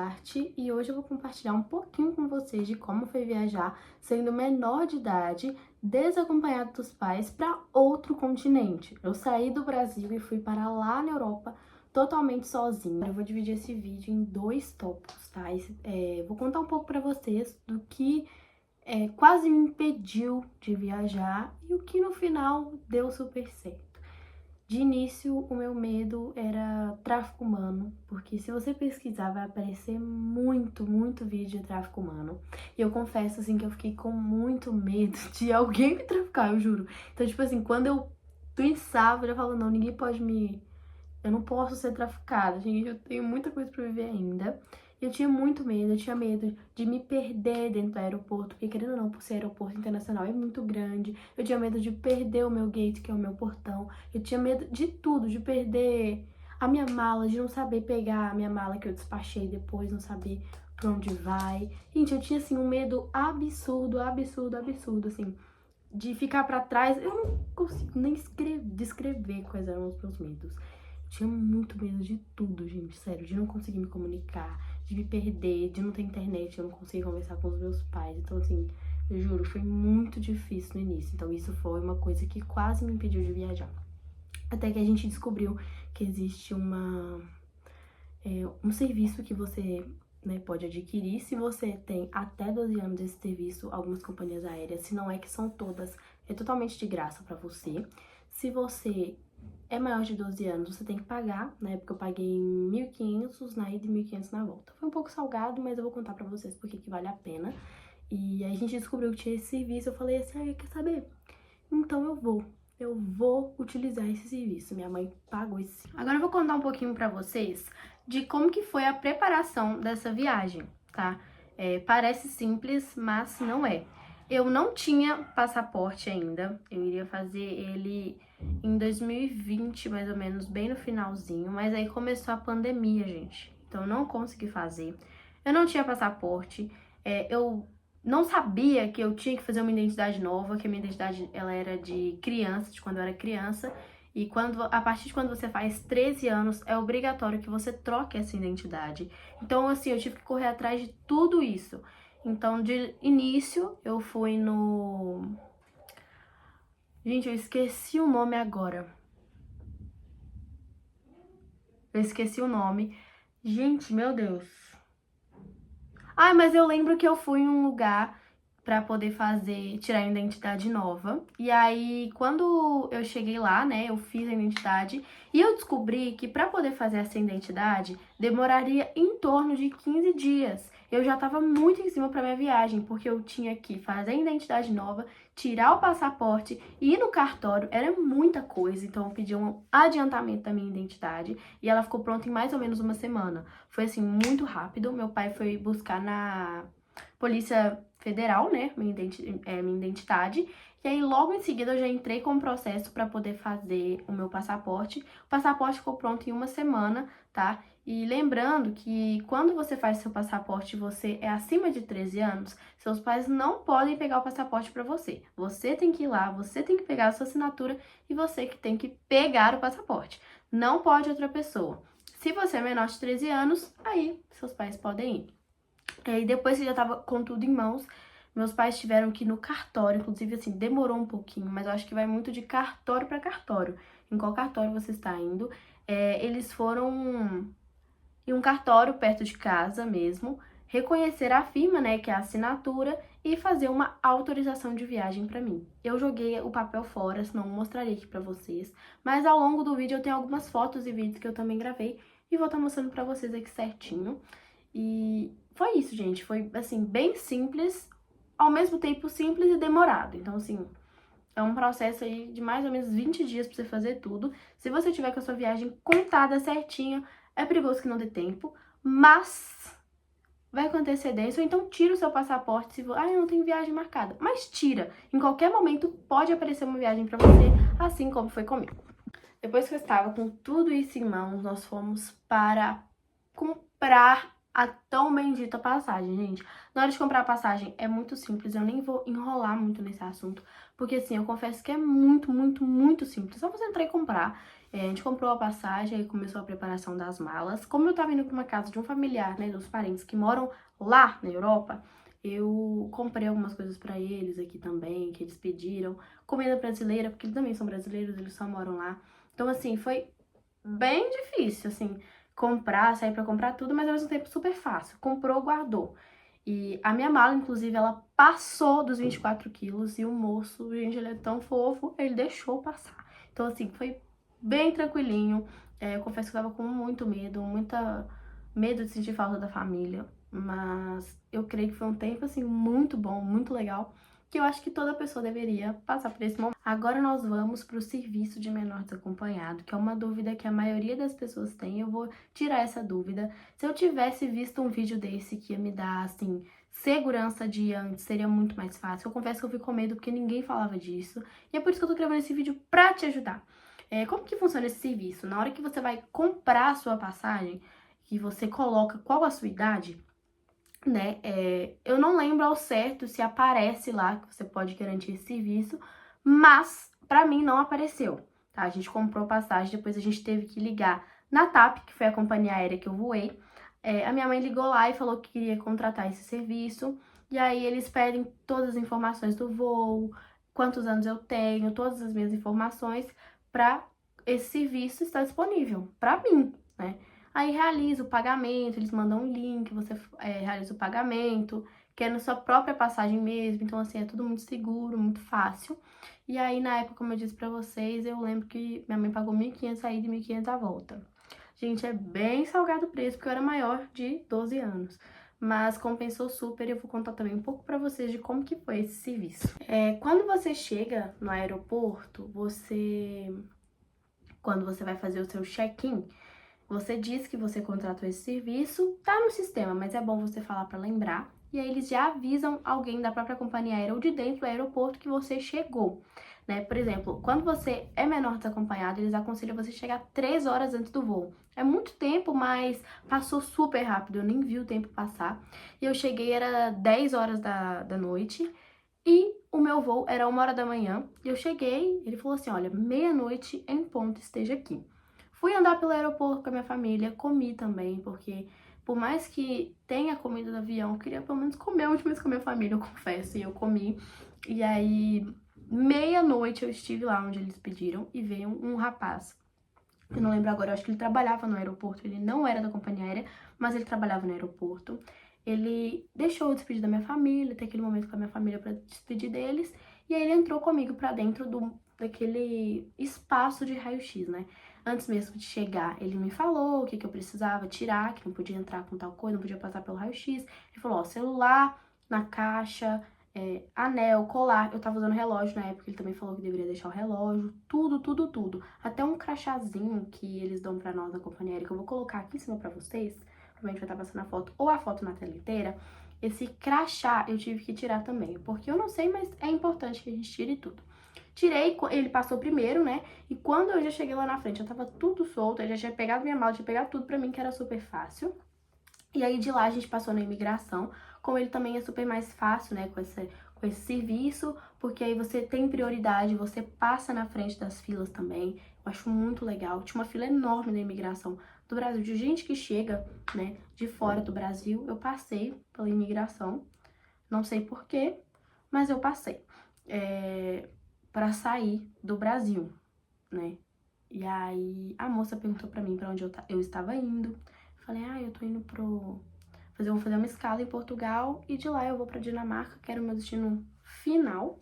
Duarte e hoje eu vou compartilhar um pouquinho com vocês de como foi viajar sendo menor de idade, desacompanhado dos pais, para outro continente. Eu saí do Brasil e fui para lá na Europa totalmente sozinha. Eu vou dividir esse vídeo em dois tópicos, tá? Vou contar um pouco para vocês do que quase me impediu de viajar e o que no final deu super certo. De início, o meu medo era tráfico humano, porque se você pesquisar vai aparecer muito vídeo de tráfico humano. E eu confesso, assim, que eu fiquei com muito medo de alguém me traficar, eu juro. Então, tipo assim, quando eu pensava, eu já falava, não, ninguém pode me... Eu não posso ser traficada, gente, eu tenho muita coisa pra viver ainda. Eu tinha muito medo, eu tinha medo de me perder dentro do aeroporto, porque querendo ou não, por ser aeroporto internacional é muito grande. Eu tinha medo de perder o meu gate, que é o meu portão. Eu tinha medo de tudo, de perder a minha mala, de não saber pegar a minha mala que eu despachei depois, não saber pra onde vai. Gente, eu tinha, assim, um medo absurdo, assim, de ficar pra trás. Eu não consigo nem descrever quais eram os meus medos. Tinha muito medo de tudo, gente, sério, de não conseguir me comunicar, de me perder, de não ter internet, eu não conseguir conversar com os meus pais. Então, assim, eu juro, foi muito difícil no início. Então, isso foi uma coisa que quase me impediu de viajar. Até que a gente descobriu que existe um serviço que você, né, pode adquirir se você tem até 12 anos desse serviço. Algumas companhias aéreas, se não é que são todas, é totalmente de graça pra você. Se você é maior de 12 anos, você tem que pagar. Na época eu paguei 1.500 na ida e 1.500 na volta. Foi um pouco salgado, mas eu vou contar pra vocês porque que vale a pena. E aí a gente descobriu que tinha esse serviço, eu falei assim, quer saber? Então eu vou utilizar esse serviço. Minha mãe pagou esse. Agora eu vou contar um pouquinho pra vocês de como que foi a preparação dessa viagem, tá? Parece simples, mas não é. Eu não tinha passaporte ainda, eu iria fazer ele em 2020, mais ou menos, bem no finalzinho, mas aí começou a pandemia, gente, então eu não consegui fazer. Eu não tinha passaporte, eu não sabia que eu tinha que fazer uma identidade nova, que a minha identidade ela era de criança, de quando eu era criança, e a partir de quando você faz 13 anos, é obrigatório que você troque essa identidade. Então, assim, eu tive que correr atrás de tudo isso. Então, de início, eu fui no... Gente, eu esqueci o nome agora. Eu esqueci o nome. Gente, meu Deus. Ah, mas eu lembro que eu fui em um lugar pra poder tirar a identidade nova. E aí, quando eu cheguei lá, né, eu fiz a identidade e eu descobri que pra poder fazer essa identidade demoraria em torno de 15 dias. Eu já tava muito em cima pra minha viagem, porque eu tinha que fazer a identidade nova, tirar o passaporte, ir no cartório, era muita coisa. Então eu pedi um adiantamento da minha identidade e ela ficou pronta em mais ou menos uma semana. Foi assim, muito rápido. Meu pai foi buscar na Polícia Federal, né, minha identidade. E aí, logo em seguida, eu já entrei com o processo para poder fazer o meu passaporte. O passaporte ficou pronto em uma semana, tá? E lembrando que quando você faz seu passaporte e você é acima de 13 anos, seus pais não podem pegar o passaporte para você. Você tem que ir lá, você tem que pegar a sua assinatura e você que tem que pegar o passaporte. Não pode outra pessoa. Se você é menor de 13 anos, aí seus pais podem ir. E depois que já tava com tudo em mãos, meus pais tiveram que ir no cartório, inclusive assim, demorou um pouquinho, mas eu acho que vai muito de cartório para cartório. Em qual cartório você está indo? Eles foram em um cartório perto de casa mesmo, reconhecer a firma, né, que é a assinatura, e fazer uma autorização de viagem para mim. Eu joguei o papel fora, senão eu mostraria aqui para vocês, mas ao longo do vídeo eu tenho algumas fotos e vídeos que eu também gravei e vou estar mostrando para vocês aqui certinho. E foi isso, gente. Foi, assim, bem simples, ao mesmo tempo simples e demorado. Então, assim, é um processo aí de mais ou menos 20 dias pra você fazer tudo. Se você tiver com a sua viagem contada certinho, é perigoso que não dê tempo, mas vai com antecedência. Ou então tira o seu passaporte se você... eu não tenho viagem marcada. Mas tira. Em qualquer momento pode aparecer uma viagem pra você, assim como foi comigo. Depois que eu estava com tudo isso em mãos, nós fomos para comprar a tão bendita passagem, gente. Na hora de comprar a passagem é muito simples, eu nem vou enrolar muito nesse assunto, porque assim, eu confesso que é muito, muito, muito simples. Só você entrar e comprar. A gente comprou a passagem, aí começou a preparação das malas. Como eu tava indo pra uma casa de um familiar, né, dos parentes que moram lá na Europa, eu comprei algumas coisas pra eles aqui também, que eles pediram. Comida brasileira, porque eles também são brasileiros, eles só moram lá. Então, assim, foi bem difícil, assim, comprar, sair pra comprar tudo, mas ao mesmo tempo super fácil. Comprou, guardou. E a minha mala, inclusive, ela passou dos 24 quilos e o moço, gente, ele é tão fofo, ele deixou passar. Então, assim, foi bem tranquilinho. Eu confesso que eu tava com muito medo, muita medo de sentir falta da família, mas eu creio que foi um tempo, assim, muito bom, muito legal, que eu acho que toda pessoa deveria passar por esse momento. Agora nós vamos para o serviço de menor desacompanhado, que é uma dúvida que a maioria das pessoas tem. Eu vou tirar essa dúvida. Se eu tivesse visto um vídeo desse que ia me dar, assim, segurança de ir antes, seria muito mais fácil. Eu confesso que eu fico com medo porque ninguém falava disso. E é por isso que eu tô gravando esse vídeo pra te ajudar. Como que funciona esse serviço? Na hora que você vai comprar a sua passagem, que você coloca qual a sua idade, né? Eu não lembro ao certo se aparece lá que você pode garantir esse serviço, mas pra mim não apareceu, tá? A gente comprou passagem, depois a gente teve que ligar na TAP, que foi a companhia aérea que eu voei. A minha mãe ligou lá e falou que queria contratar esse serviço, e aí eles pedem todas as informações do voo, quantos anos eu tenho, todas as minhas informações, pra esse serviço estar disponível pra mim, né? Aí realiza o pagamento, eles mandam um link, você realiza o pagamento, que é na sua própria passagem mesmo. Então, assim, é tudo muito seguro, muito fácil. E aí, na época, como eu disse pra vocês, eu lembro que minha mãe pagou 1.500 a ida e 1.500 a volta. Gente, é bem salgado o preço, porque eu era maior de 12 anos. Mas compensou super e eu vou contar também um pouco pra vocês de como que foi esse serviço. Quando você chega no aeroporto, quando você vai fazer o seu check-in, você diz que você contratou esse serviço, tá no sistema, mas é bom você falar para lembrar. E aí eles já avisam alguém da própria companhia aérea ou de dentro do aeroporto que você chegou, né? Por exemplo, quando você é menor desacompanhado, eles aconselham você chegar 3 horas antes do voo. É muito tempo, mas passou super rápido, eu nem vi o tempo passar. E eu cheguei, era 10 horas da noite, e o meu voo era 1 hora da manhã. E eu cheguei, ele falou assim, olha, meia-noite em ponto esteja aqui. Fui andar pelo aeroporto com a minha família, comi também, porque por mais que tenha comida do avião, eu queria pelo menos comer a última vez com a minha família, eu confesso, e eu comi. E aí, meia-noite eu estive lá onde eles pediram e veio um rapaz. Eu não lembro agora, eu acho que ele trabalhava no aeroporto, ele não era da companhia aérea, mas ele trabalhava no aeroporto. Ele deixou eu despedir da minha família, ter aquele momento com a minha família pra despedir deles, e aí ele entrou comigo pra dentro daquele espaço de raio-x, né? Antes mesmo de chegar, ele me falou o que eu precisava tirar, que não podia entrar com tal coisa, não podia passar pelo raio-x. Ele falou, ó, celular na caixa, anel, colar. Eu tava usando relógio na época, ele também falou que deveria deixar o relógio, tudo, tudo, tudo. Até um crachazinho que eles dão pra nós da companhia aérea, que eu vou colocar aqui em cima pra vocês, provavelmente vai estar passando a foto ou a foto na tela inteira. Esse crachá eu tive que tirar também, porque eu não sei, mas é importante que a gente tire tudo. Tirei, ele passou primeiro, né? E quando eu já cheguei lá na frente, eu tava tudo solto, ele já tinha pegado minha mala, tinha pegado tudo pra mim, que era super fácil. E aí de lá a gente passou na imigração, como ele também é super mais fácil, né, com esse serviço, porque aí você tem prioridade, você passa na frente das filas também. Eu acho muito legal. Tinha uma fila enorme na imigração do Brasil, de gente que chega, né, de fora do Brasil. Eu passei pela imigração, não sei porquê, mas eu passei. Pra sair do Brasil, né? E aí a moça perguntou pra mim pra onde eu estava indo. Eu falei, eu tô indo vou fazer uma escala em Portugal e de lá eu vou pra Dinamarca, que era o meu destino final.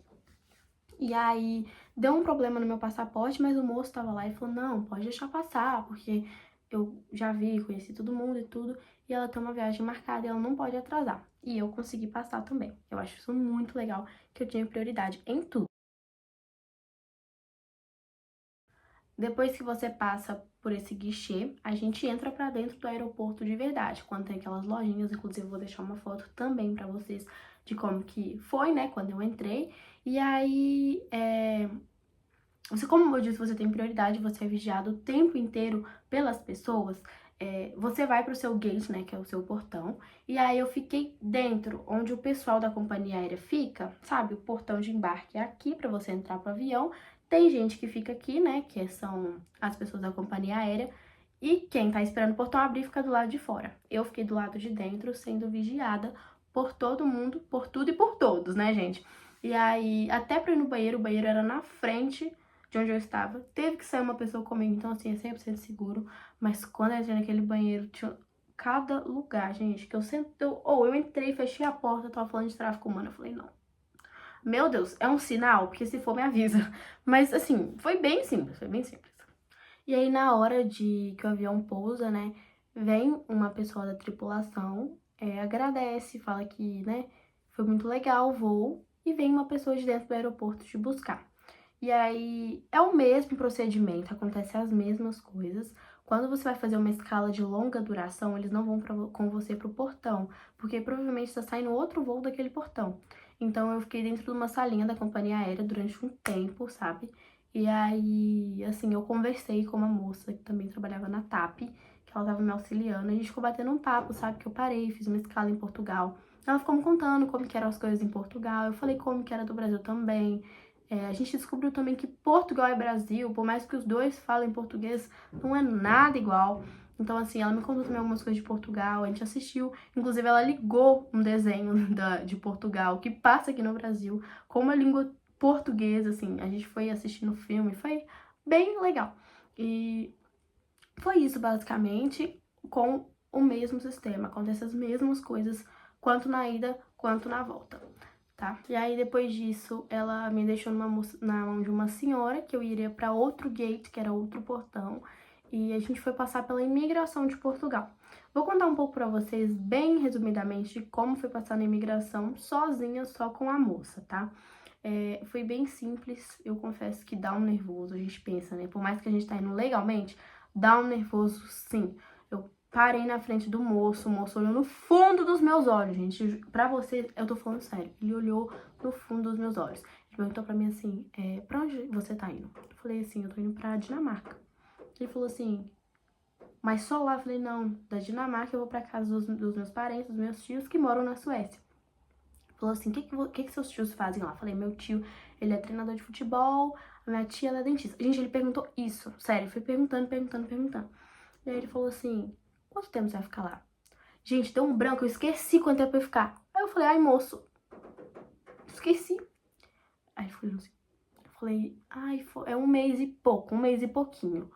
E aí deu um problema no meu passaporte, mas o moço tava lá e falou, não, pode deixar passar, porque eu já vi, conheci todo mundo e tudo, e ela tem uma viagem marcada e ela não pode atrasar. E eu consegui passar também. Eu acho isso muito legal, que eu tinha prioridade em tudo. Depois que você passa por esse guichê, a gente entra pra dentro do aeroporto de verdade, quando tem aquelas lojinhas. Inclusive eu vou deixar uma foto também pra vocês de como que foi, né, quando eu entrei. E aí, como eu disse, você tem prioridade, você é vigiado o tempo inteiro pelas pessoas. você vai pro seu gate, né, que é o seu portão, e aí eu fiquei dentro, onde o pessoal da companhia aérea fica, sabe? O portão de embarque é aqui pra você entrar pro avião. Tem gente que fica aqui, né, que são as pessoas da companhia aérea, e quem tá esperando o portão abrir fica do lado de fora. Eu fiquei do lado de dentro, sendo vigiada por todo mundo, por tudo e por todos, né, gente? E aí, até pra ir no banheiro, o banheiro era na frente de onde eu estava. Teve que sair uma pessoa comigo, então assim, é 100% seguro. Mas quando eu entrei naquele banheiro, tinha cada lugar, gente, que eu sempre... eu entrei, fechei a porta, tava falando de tráfico humano. Eu falei, não. Meu Deus, é um sinal? Porque se for, me avisa. Mas assim, foi bem simples, foi bem simples. E aí, na hora de que o avião pousa, né, vem uma pessoa da tripulação, agradece, fala que, né, foi muito legal o voo, e vem uma pessoa de dentro do aeroporto te buscar. E aí, é o mesmo procedimento, acontece as mesmas coisas. Quando você vai fazer uma escala de longa duração, eles não vão com você pro portão, porque provavelmente está saindo outro voo daquele portão. Então, eu fiquei dentro de uma salinha da companhia aérea durante um tempo, sabe? E aí, assim, eu conversei com uma moça que também trabalhava na TAP, que ela tava me auxiliando. A gente ficou batendo um papo, sabe? Que eu parei, fiz uma escala em Portugal. Ela ficou me contando como que eram as coisas em Portugal. Eu falei como que era do Brasil também. A gente descobriu também que Portugal é Brasil, por mais que os dois falem português, não é nada igual. Então, assim, ela me contou também algumas coisas de Portugal, a gente assistiu. Inclusive, ela ligou um desenho de Portugal que passa aqui no Brasil com uma língua portuguesa, assim. A gente foi assistindo o filme, foi bem legal. E foi isso, basicamente, com o mesmo sistema. Acontece as mesmas coisas, quanto na ida, quanto na volta. Tá? E aí, depois disso, ela me deixou na mão de uma senhora, que eu iria para outro gate, que era outro portão, e a gente foi passar pela imigração de Portugal. Vou contar um pouco para vocês, bem resumidamente, de como foi passar na imigração sozinha, só com a moça, tá? Foi bem simples, eu confesso que dá um nervoso, a gente pensa, né? Por mais que a gente tá indo legalmente, dá um nervoso, sim. Eu parei na frente do moço, o moço olhou no fundo dos meus olhos, gente. Pra você, eu tô falando sério. Ele olhou no fundo dos meus olhos. Ele perguntou pra mim assim, pra onde você tá indo? Eu falei assim, eu tô indo pra Dinamarca. Ele falou assim, mas só lá? Eu falei, não, da Dinamarca eu vou pra casa dos meus parentes, dos meus tios que moram na Suécia. Ele falou assim, o que seus tios fazem lá? Eu falei, meu tio, ele é treinador de futebol, a minha tia, ela é dentista. Gente, ele perguntou isso, sério, foi perguntando. E aí ele falou assim, quanto tempo você vai ficar lá? Gente, deu um branco, eu esqueci quanto tempo eu ia ficar. Aí eu falei, ai, moço, esqueci. Aí ele falou assim, eu falei, ai, é um mês e pouco, um mês e pouquinho.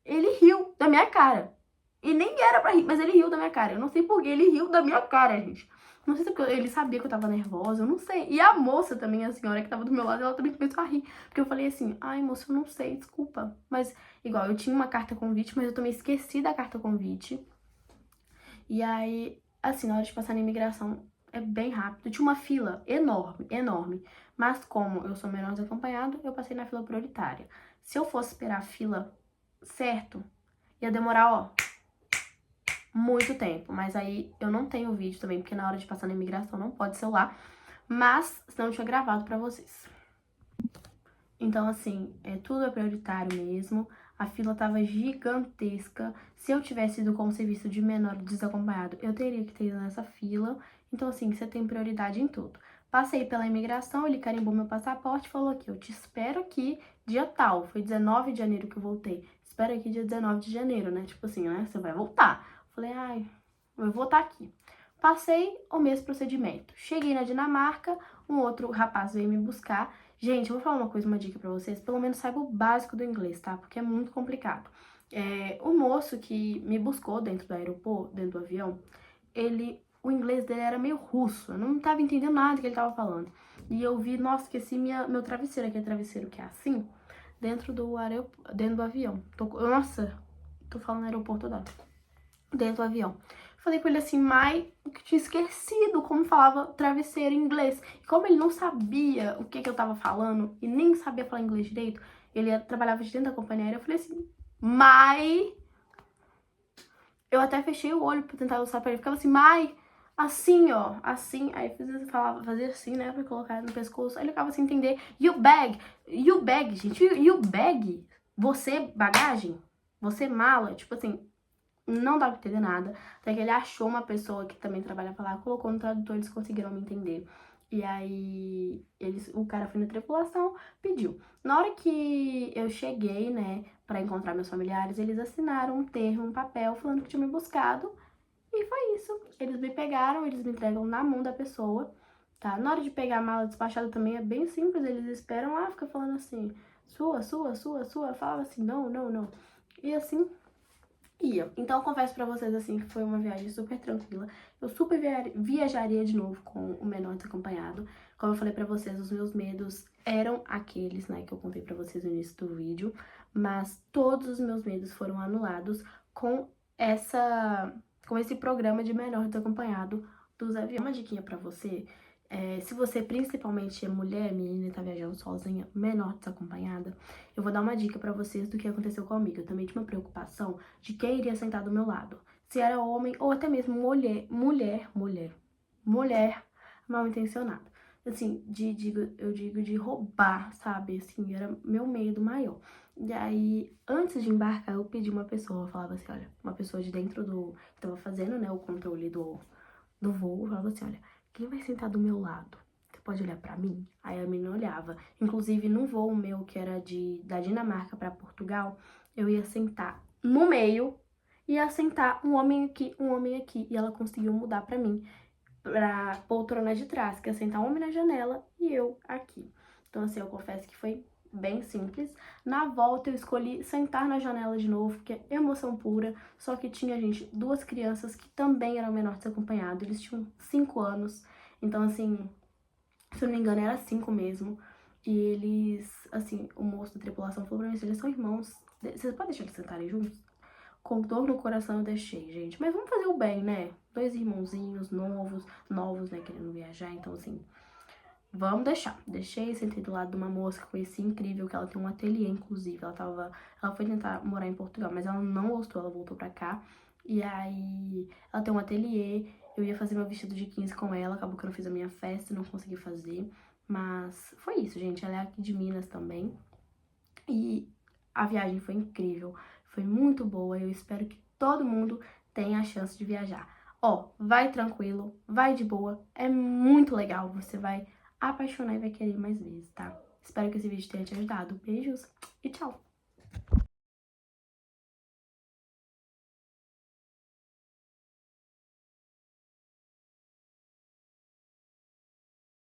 Ele riu da minha cara. E nem era pra rir, mas ele riu da minha cara. Eu não sei por que ele riu da minha cara, gente. Não sei se porque ele sabia que eu tava nervosa, eu não sei. E a moça também, a senhora que tava do meu lado, ela também começou a rir. Porque eu falei assim, ai, moça, eu não sei, desculpa. Mas, igual, eu tinha uma carta convite, mas eu também esqueci da carta convite. E aí, assim, na hora de passar na imigração, é bem rápido. Tinha uma fila enorme, enorme. Mas como eu sou menor desacompanhado, eu passei na fila prioritária. Se eu fosse esperar a fila certo, ia demorar, ó, muito tempo. Mas aí eu não tenho vídeo também, porque na hora de passar na imigração não pode celular. Mas senão eu tinha gravado pra vocês. Então, assim, tudo é prioritário mesmo. A fila tava gigantesca. Se eu tivesse ido com o serviço de menor desacompanhado, eu teria que ter ido nessa fila. Então, assim, você tem prioridade em tudo. Passei pela imigração, ele carimbou meu passaporte e falou aqui, eu te espero aqui dia tal. Foi 19 de janeiro que eu voltei. Espero aqui dia 19 de janeiro, né? Tipo assim, né? Você vai voltar. Falei, ai, eu vou estar aqui. Passei o mesmo procedimento. Cheguei na Dinamarca, um outro rapaz veio me buscar. Gente, eu vou falar uma dica pra vocês. Pelo menos saiba o básico do inglês, tá? Porque é muito complicado. O moço que me buscou dentro do aeroporto, dentro do avião, o inglês dele era meio russo. Eu não tava entendendo nada que ele tava falando. E eu vi, nossa, esqueci meu travesseiro, aquele travesseiro que é assim, dentro do avião. Nossa, tô falando aeroporto toda hora. Dentro do avião. Falei com ele assim, Mai, que tinha esquecido como falava travesseiro em inglês. E como ele não sabia o que eu tava falando e nem sabia falar inglês direito, ele trabalhava de dentro da companhia aérea, eu falei assim, Mai... Eu até fechei o olho pra tentar ilustrar pra ele. Ficava assim, Mai, assim, ó, assim. Aí fazia assim, né, pra colocar no pescoço. Aí ele ficava sem entender. You bag, gente, you bag. Você bagagem, você mala, tipo assim... não dá pra entender nada. Até que ele achou uma pessoa que também trabalhava lá, colocou no tradutor, eles conseguiram me entender. E aí, o cara foi na tripulação, pediu. Na hora que eu cheguei, né, pra encontrar meus familiares, eles assinaram um termo, um papel, falando que tinham me buscado. E foi isso. Eles me pegaram, eles me entregam na mão da pessoa, tá? Na hora de pegar a mala despachada também é bem simples, eles esperam lá, fica falando assim, sua, sua, sua, sua. Eu falava assim, não, não, não. E assim ia. Então eu confesso pra vocês assim que foi uma viagem super tranquila. Eu super viajaria de novo com o menor desacompanhado. Como eu falei pra vocês, os meus medos eram aqueles, né, que eu contei pra vocês no início do vídeo, mas todos os meus medos foram anulados com essa com esse programa de menor desacompanhado dos aviões. Uma diquinha pra você, se você principalmente é mulher, menina e tá viajando sozinha, menor desacompanhada, eu vou dar uma dica pra vocês do que aconteceu comigo. Eu também tinha uma preocupação de quem iria sentar do meu lado. Se era homem ou até mesmo mulher mal intencionada. Assim, eu digo de roubar, sabe? Assim, era meu medo maior. E aí, antes de embarcar, eu pedi uma pessoa, eu falava assim, olha, uma pessoa de dentro do, que tava fazendo, né, o controle do voo, eu falava assim, olha, quem vai sentar do meu lado? Você pode olhar pra mim? Aí a menina olhava. Inclusive, num voo meu, que era da Dinamarca pra Portugal, eu ia sentar no meio, ia sentar um homem aqui, um homem aqui. E ela conseguiu mudar pra mim, pra poltrona de trás, que ia sentar um homem na janela e eu aqui. Então, assim, eu confesso que foi bem simples. Na volta, eu escolhi sentar na janela de novo, porque é emoção pura. Só que tinha, gente, duas crianças que também eram menores desacompanhados. Eles tinham 5 anos. Então, assim, se eu não me engano, era 5 mesmo. E eles, assim, o moço da tripulação falou pra mim, eles são irmãos. Vocês podem deixar eles sentarem juntos? Com dor no coração eu deixei, gente. Mas vamos fazer o bem, né? Dois irmãozinhos novos, né, querendo viajar. Então, assim, vamos deixar. Deixei, sentei do lado de uma moça que conheci incrível, que ela tem um ateliê, inclusive. Ela foi tentar morar em Portugal, mas ela não gostou, ela voltou pra cá. E aí, ela tem um ateliê. Eu ia fazer meu vestido de 15 com ela, acabou que eu não fiz a minha festa, não consegui fazer. Mas foi isso, gente. Ela é aqui de Minas também. E a viagem foi incrível, foi muito boa. Eu espero que todo mundo tenha a chance de viajar. Ó, vai tranquilo, vai de boa, é muito legal. Você vai apaixonar e vai querer ir mais vezes, tá? Espero que esse vídeo tenha te ajudado. Beijos e tchau!